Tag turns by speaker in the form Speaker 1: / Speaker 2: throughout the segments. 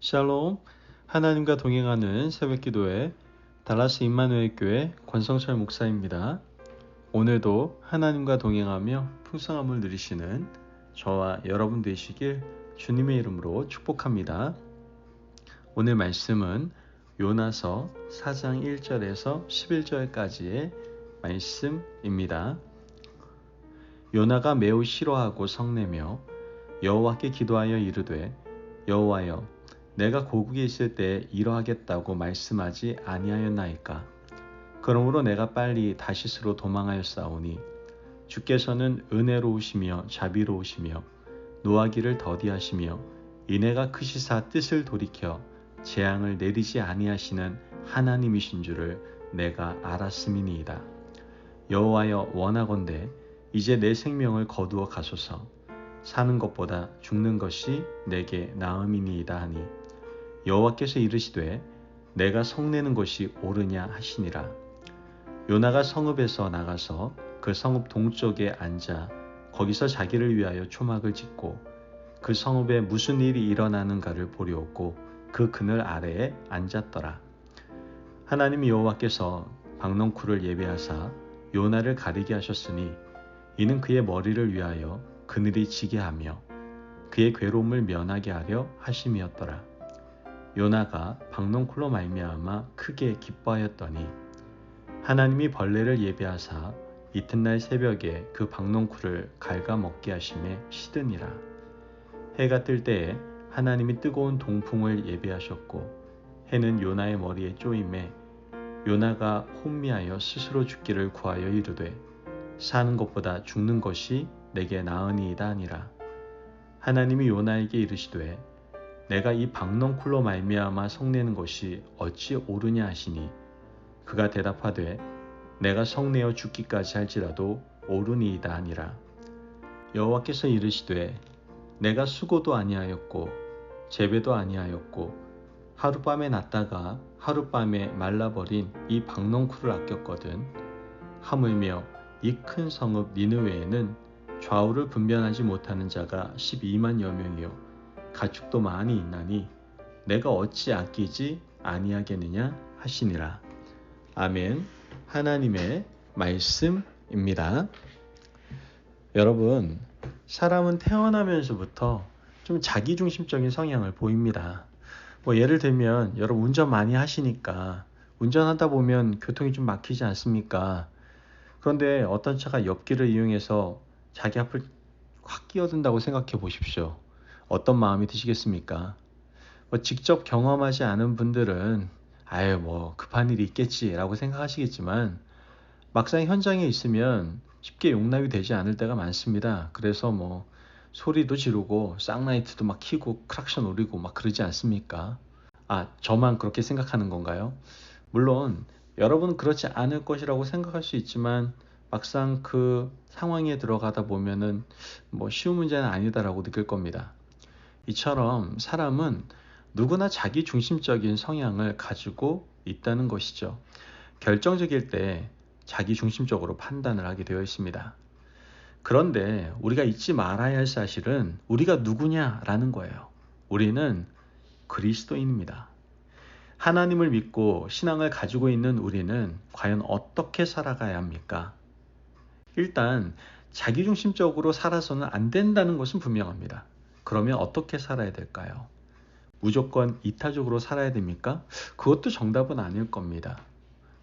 Speaker 1: 샬롬, 하나님과 동행하는 새벽기도회 달라스 임마누엘 교회 권성철 목사입니다. 오늘도 하나님과 동행하며 풍성함을 누리시는 저와 여러분 되시길 주님의 이름으로 축복합니다. 오늘 말씀은 요나서 4장 1절에서 11절까지의 말씀입니다. 요나가 매우 싫어하고 성내며 여호와께 기도하여 이르되 여호와여 내가 고국에 있을 때 이러하겠다고 말씀하지 아니하였나이까. 그러므로 내가 빨리 다시스로 도망하였사오니 주께서는 은혜로우시며 자비로우시며 노하기를 더디하시며 인애가 크시사 뜻을 돌이켜 재앙을 내리지 아니하시는 하나님이신 줄을 내가 알았음이니이다. 여호와여 원하건대 이제 내 생명을 거두어 가소서. 사는 것보다 죽는 것이 내게 나음이니이다 하니 여호와께서 이르시되 내가 성내는 것이 옳으냐 하시니라. 요나가 성읍에서 나가서 그 성읍 동쪽에 앉아 거기서 자기를 위하여 초막을 짓고 그 성읍에 무슨 일이 일어나는가를 보려고 그 그늘 아래에 앉았더라. 하나님 여호와께서 박넝쿨을 예비하사 요나를 가리게 하셨으니 이는 그의 머리를 위하여 그늘이 지게 하며 그의 괴로움을 면하게 하려 하심이었더라. 요나가 박넝쿨로 말미암아 크게 기뻐하였더니 하나님이 벌레를 예비하사 이튿날 새벽에 그 박넝쿨을 갉아먹게 하심에 시드니라. 해가 뜰 때에 하나님이 뜨거운 동풍을 예비하셨고 해는 요나의 머리에 쪼임에 요나가 혼미하여 스스로 죽기를 구하여 이르되 사는 것보다 죽는 것이 내게 나으니이다 하니라. 하나님이 요나에게 이르시되 내가 이 박넝쿨로 말미암아 성내는 것이 어찌 옳으냐 하시니 그가 대답하되 내가 성내어 죽기까지 할지라도 옳으니이다 하니라. 여호와께서 이르시되 내가 수고도 아니하였고 재배도 아니하였고 하룻밤에 났다가 하룻밤에 말라버린 이 박넝쿨을 아꼈거든. 하물며 이 큰 성읍 니느웨에는 좌우를 분별하지 못하는 자가 12만여 명이요 가축도 많이 있나니 내가 어찌 아끼지 아니하겠느냐 하시니라. 아멘. 하나님의 말씀입니다. 여러분, 사람은 태어나면서부터 좀 자기중심적인 성향을 보입니다. 예를 들면 여러분 운전 많이 하시니까 운전하다 보면 교통이 좀 막히지 않습니까? 그런데 어떤 차가 옆길을 이용해서 자기 앞을 확 끼어든다고 생각해 보십시오. 어떤 마음이 드시겠습니까? 직접 경험하지 않은 분들은 급한 일이 있겠지라고 생각하시겠지만 막상 현장에 있으면 쉽게 용납이 되지 않을 때가 많습니다. 그래서 소리도 지르고 쌍라이트도 막 켜고 크락션 울리고 막 그러지 않습니까? 저만 그렇게 생각하는 건가요? 물론 여러분은 그렇지 않을 것이라고 생각할 수 있지만 막상 그 상황에 들어가다 보면은 쉬운 문제는 아니다라고 느낄 겁니다. 이처럼 사람은 누구나 자기 중심적인 성향을 가지고 있다는 것이죠. 결정적일 때 자기 중심적으로 판단을 하게 되어 있습니다. 그런데 우리가 잊지 말아야 할 사실은 우리가 누구냐라는 거예요. 우리는 그리스도인입니다. 하나님을 믿고 신앙을 가지고 있는 우리는 과연 어떻게 살아가야 합니까? 일단 자기중심적으로 살아서는 안 된다는 것은 분명합니다. 그러면 어떻게 살아야 될까요? 무조건 이타적으로 살아야 됩니까? 그것도 정답은 아닐 겁니다.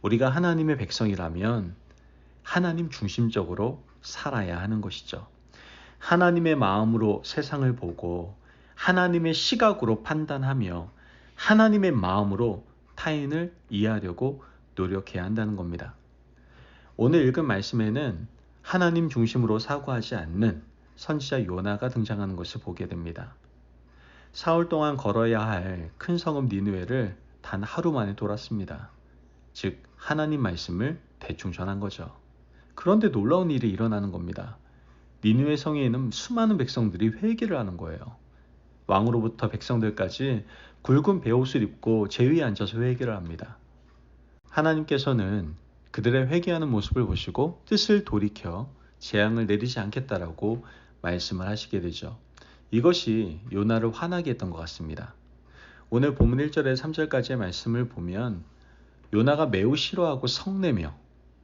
Speaker 1: 우리가 하나님의 백성이라면 하나님 중심적으로 살아야 하는 것이죠. 하나님의 마음으로 세상을 보고 하나님의 시각으로 판단하며 하나님의 마음으로 타인을 이해하려고 노력해야 한다는 겁니다. 오늘 읽은 말씀에는 하나님 중심으로 사고하지 않는 선지자 요나가 등장하는 것을 보게 됩니다. 사흘 동안 걸어야 할 큰 성읍 니느웨를 단 하루 만에 돌았습니다. 즉 하나님 말씀을 대충 전한 거죠. 그런데 놀라운 일이 일어나는 겁니다. 니느웨 성에 있는 수많은 백성들이 회개를 하는 거예요. 왕으로부터 백성들까지 굵은 베옷을 입고 제 위에 앉아서 회개를 합니다. 하나님께서는 그들의 회개하는 모습을 보시고 뜻을 돌이켜 재앙을 내리지 않겠다라고 말씀을 하시게 되죠. 이것이 요나를 화나게 했던 것 같습니다. 오늘 본문 1절에서 3절까지의 말씀을 보면 요나가 매우 싫어하고 성내며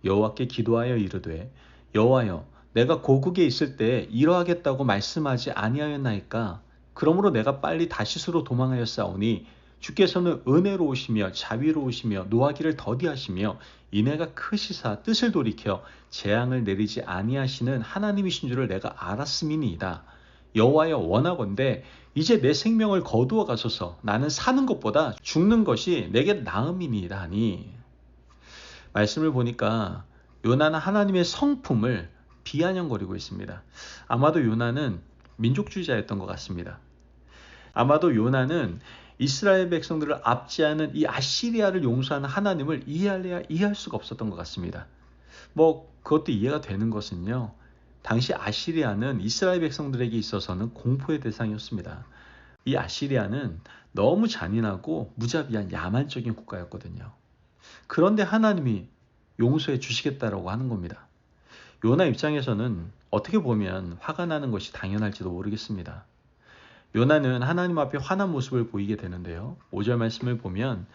Speaker 1: 여호와께 기도하여 이르되 여호와여 내가 고국에 있을 때 이러하겠다고 말씀하지 아니하였나이까. 그러므로 내가 빨리 다시스로 도망하였사오니 주께서는 은혜로우시며 자비로우시며 노하기를 더디하시며 인애가 크시사 뜻을 돌이켜 재앙을 내리지 아니하시는 하나님이신 줄을 내가 알았음이니이다. 여호와여 원하건대 이제 내 생명을 거두어 가소서. 나는 사는 것보다 죽는 것이 내게 나음이니이다 하니. 말씀을 보니까 요나는 하나님의 성품을 비아냥거리고 있습니다. 아마도 요나는 민족주의자였던 것 같습니다. 아마도 요나는 이스라엘 백성들을 압제하는 이 아시리아를 용서하는 하나님을 이해할래야 이해할 수가 없었던 것 같습니다. 그것도 이해가 되는 것은요, 당시 아시리아는 이스라엘 백성들에게 있어서는 공포의 대상이었습니다. 이 아시리아는 너무 잔인하고 무자비한 야만적인 국가였거든요. 그런데 하나님이 용서해 주시겠다라고 하는 겁니다. 요나 입장에서는 어떻게 보면 화가 나는 것이 당연할지도 모르겠습니다. 요나는 하나님 앞에 화난 모습을 보이게 되는데요. 5절 말씀을 보면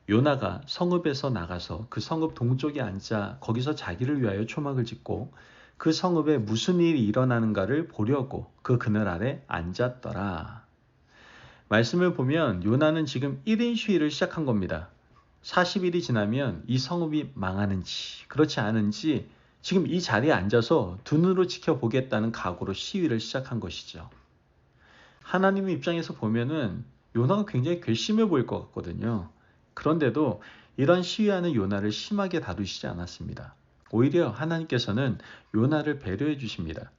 Speaker 1: 요나가 성읍에서 나가서 그 성읍 동쪽에 앉아 거기서 자기를 위하여 초막을 짓고 그 성읍에 무슨 일이 일어나는가를 보려고 그 그늘 아래 앉았더라. 말씀을 보면 요나는 지금 1인 시위를 시작한 겁니다. 40일이 지나면 이 성읍이 망하는지 그렇지 않은지 지금 이 자리에 앉아서 두 눈으로 지켜보겠다는 각오로 시위를 시작한 것이죠. 하나님의 입장에서 보면은 요나가 굉장히 괘씸해 보일 것 같거든요. 그런데도 이런 시위하는 요나를 심하게 다루시지 않았습니다. 오히려 하나님께서는 요나를 배려해 주십니다.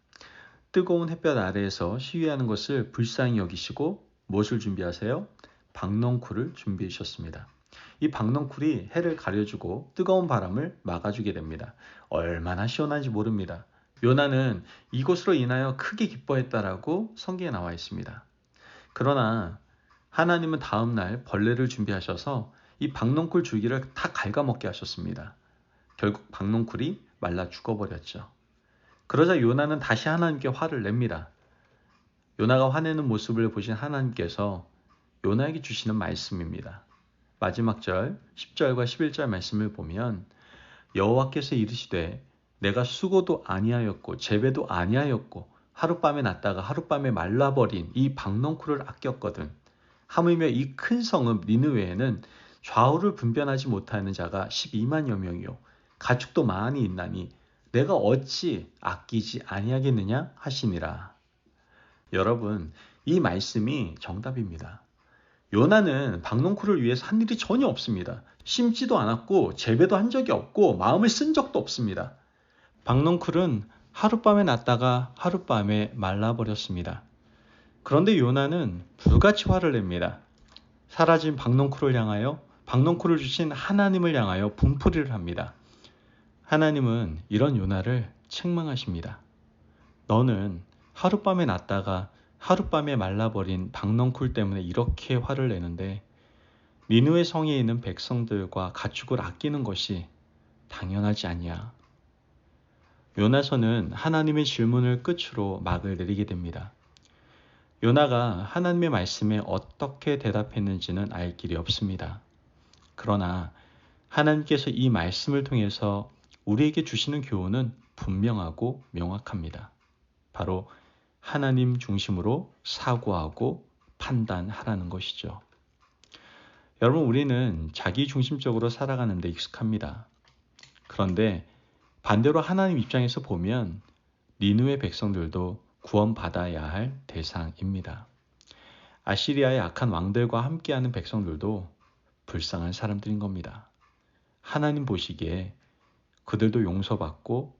Speaker 1: 뜨거운 햇볕 아래에서 시위하는 것을 불쌍히 여기시고 무엇을 준비하세요? 박넝쿨을 준비해 주셨습니다. 이 박넝쿨이 해를 가려주고 뜨거운 바람을 막아주게 됩니다. 얼마나 시원한지 모릅니다. 요나는 이것으로 인하여 크게 기뻐했다라고 성경에 나와 있습니다. 그러나 하나님은 다음날 벌레를 준비하셔서 이 박넝쿨 줄기를 다 갉아먹게 하셨습니다. 결국 박넝쿨이 말라 죽어버렸죠. 그러자 요나는 다시 하나님께 화를 냅니다. 요나가 화내는 모습을 보신 하나님께서 요나에게 주시는 말씀입니다. 마지막 절 10절과 11절 말씀을 보면 여호와께서 이르시되 내가 수고도 아니하였고 재배도 아니하였고 하룻밤에 났다가 하룻밤에 말라버린 이 박넝쿨을 아꼈거든. 하물며 이 큰 성읍 니느웨에는 좌우를 분별하지 못하는 자가 12만여 명이요 가축도 많이 있나니 내가 어찌 아끼지 아니하겠느냐 하시니라. 여러분, 이 말씀이 정답입니다. 요나는 박넝쿨을 위해서 한 일이 전혀 없습니다. 심지도 않았고 재배도 한 적이 없고 마음을 쓴 적도 없습니다. 박넝쿨은 하룻밤에 났다가 하룻밤에 말라버렸습니다. 그런데 요나는 불같이 화를 냅니다. 사라진 박넝쿨을 향하여 박넝쿨을 주신 하나님을 향하여 분풀이를 합니다. 하나님은 이런 요나를 책망하십니다. 너는 하룻밤에 났다가 하룻밤에 말라버린 박넝쿨 때문에 이렇게 화를 내는데 니느웨 성에 있는 백성들과 가축을 아끼는 것이 당연하지 않냐. 요나서는 하나님의 질문을 끝으로 막을 내리게 됩니다. 요나가 하나님의 말씀에 어떻게 대답했는지는 알 길이 없습니다. 그러나 하나님께서 이 말씀을 통해서 우리에게 주시는 교훈은 분명하고 명확합니다. 바로 하나님 중심으로 사고하고 판단하라는 것이죠. 여러분, 우리는 자기 중심적으로 살아가는 데 익숙합니다. 그런데 반대로 하나님 입장에서 보면 니느웨 백성들도 구원받아야 할 대상입니다. 아시리아의 악한 왕들과 함께하는 백성들도 불쌍한 사람들인 겁니다. 하나님 보시기에 그들도 용서받고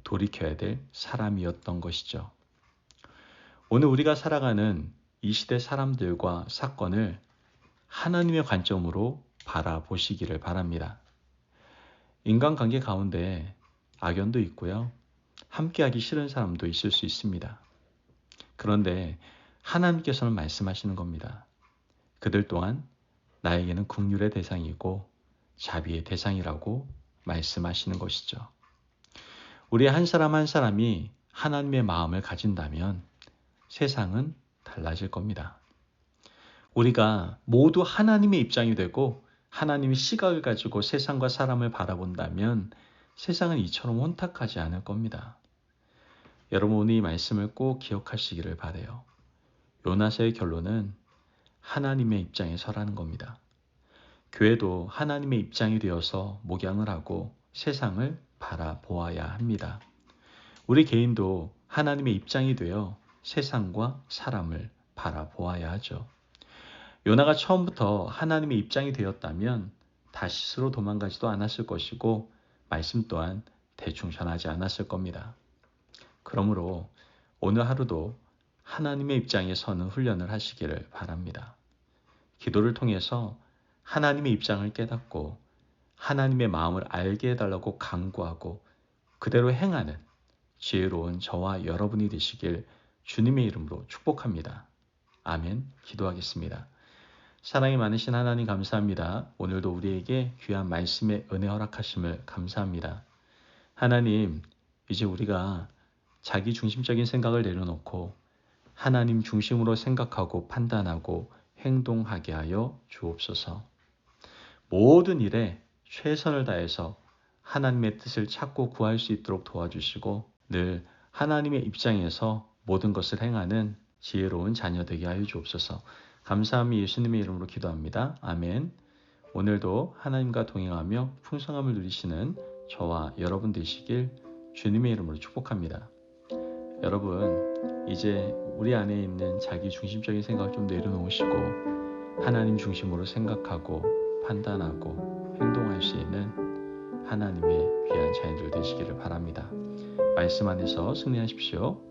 Speaker 1: 돌이켜야 될 사람이었던 것이죠. 오늘 우리가 살아가는 이 시대 사람들과 사건을 하나님의 관점으로 바라보시기를 바랍니다. 인간관계 가운데 악연도 있고요. 함께하기 싫은 사람도 있을 수 있습니다. 그런데 하나님께서는 말씀하시는 겁니다. 그들 또한 나에게는 긍휼의 대상이고 자비의 대상이라고 말씀하시는 것이죠. 우리 한 사람 한 사람이 하나님의 마음을 가진다면 세상은 달라질 겁니다. 우리가 모두 하나님의 입장이 되고 하나님의 시각을 가지고 세상과 사람을 바라본다면 세상은 이처럼 혼탁하지 않을 겁니다. 여러분 오늘 이 말씀을 꼭 기억하시기를 바라요. 요나서의 결론은 하나님의 입장에 서라는 겁니다. 교회도 하나님의 입장이 되어서 목양을 하고 세상을 바라보아야 합니다. 우리 개인도 하나님의 입장이 되어 세상과 사람을 바라보아야 하죠. 요나가 처음부터 하나님의 입장이 되었다면 다시스로 도망가지도 않았을 것이고 말씀 또한 대충 전하지 않았을 겁니다. 그러므로 오늘 하루도 하나님의 입장에 서는 훈련을 하시기를 바랍니다. 기도를 통해서 하나님의 입장을 깨닫고 하나님의 마음을 알게 해달라고 간구하고 그대로 행하는 지혜로운 저와 여러분이 되시길 주님의 이름으로 축복합니다. 아멘. 기도하겠습니다. 사랑이 많으신 하나님 감사합니다. 오늘도 우리에게 귀한 말씀의 은혜 허락하심을 감사합니다. 하나님, 이제 우리가 자기 중심적인 생각을 내려놓고 하나님 중심으로 생각하고 판단하고 행동하게 하여 주옵소서. 모든 일에 최선을 다해서 하나님의 뜻을 찾고 구할 수 있도록 도와주시고 늘 하나님의 입장에서 모든 것을 행하는 지혜로운 자녀 되게 하여 주옵소서. 감사함이 예수님의 이름으로 기도합니다. 아멘. 오늘도 하나님과 동행하며 풍성함을 누리시는 저와 여러분 되시길 주님의 이름으로 축복합니다. 여러분, 이제 우리 안에 있는 자기 중심적인 생각을 좀 내려놓으시고 하나님 중심으로 생각하고 판단하고 행동할 수 있는 하나님의 귀한 자녀들 되시기를 바랍니다. 말씀 안에서 승리하십시오.